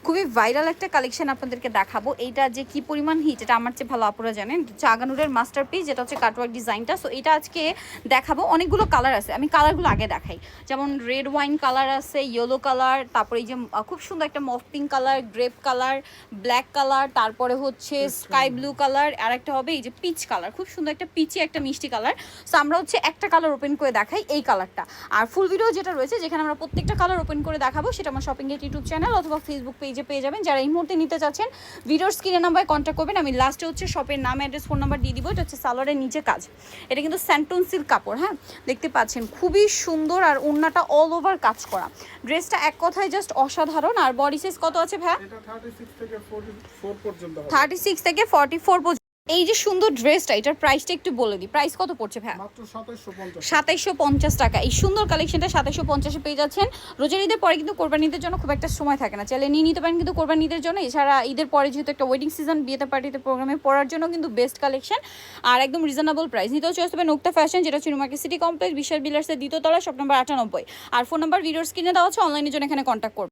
খুবই ভাইরাল একটা কালেকশন আপনাদেরকে দেখাবো। এইটা যে কি পরিমাণ হিট এটা আমার চেয়ে ভালো আপুরা জানেন। চাগানুরের মাস্টারপিস যেটা হচ্ছে কাটওয়ার্ক ডিজাইনটা। সো এটা আজকে দেখাবো। অনেকগুলো কালার আছে, আমি কালারগুলো আগে দেখাই। যেমন রেড ওয়াইন কালার আছে, ইয়েলো কালার, তারপরে এই যে খুব সুন্দর একটা mauve pink colour, grape colour, black colour, তারপরে হচ্ছে স্কাই ব্লু কালার, আর একটা হবে এই যে পিচ কালার, খুব সুন্দর একটা পিচি একটা মিষ্টি কালার। সো আমরা হচ্ছে একটা কালার ওপেন করে দেখাই, এই কালারটা। আর ফুল ভিডিও যেটা রয়েছে যেখানে আমরা প্রত্যেকটা কালার ওপেন করে দেখাবো সেটা আমার শপিং গেট ইউটিউব চ্যানেল অথবা ফেসবুক পেজে পেয়ে যাবেন। যারা এই মুহূর্তে নিতে চাচ্ছেন ভিডিওর স্ক্রিনে নাম্বারে কন্ট্যাক্ট করবেন। আমি লাস্টে হচ্ছে শপের নাম, অ্যাড্রেস, ফোন নাম্বার দিয়ে দিব। এটা হচ্ছে সালোয়ারের নিচে কাজ, এটা কিন্তু স্যান্টন সিল্ক কাপড়। হ্যাঁ, দেখতে পাচ্ছেন খুবই সুন্দর, আর ওড়নাটা অল ওভার কাজ করা। ড্রেসটা এক কথায় জাস্ট অসাধারণ। আর বডি সাইজ কত আছে ভাই? এটা 36 থেকে 44 পর্যন্ত হবে। 36 থেকে 44 পর্যন্ত। এই যে সুন্দর ড্রেসটা, এটার প্রাইসটা একটু বলে দিই। প্রাইস কত পড়ছে ভাই? মাত্র 2750। 2750 টাকা। এই সুন্দর কালেকশনটা 2750-এ পেয়ে যাচ্ছেন। রোজার ঈদের পরে কিন্তু কোরবানি ঈদের জন্য খুব একটা সময় থাকে না, চাইলে নিয়ে নিতে পারেন কিন্তু কোরবানি ঈদের জন্য। এছাড়া ঈদের পরে যেহেতু একটা ওয়েডিং সিজন, বিয়েতে পার্টিতে প্রোগ্রামে পড়ার জন্য কিন্তু বেস্ট কালেকশন, আর একদম রিজনেবল প্রাইস। নিতেও চলে আসবে নোক্তা ফ্যাশন, যেটা হচ্ছে মার্কেট সিটি কমপ্লেক্স, বিশাল বিলার্সের দ্বিতীয় তলা, শপ নাম্বার 98। আর ফোন নাম্বার ভিডিওর স্ক্রিনে দেওয়া আছে, অনলাইনের জন্য এখানে কন্ট্যাক্ট করবে।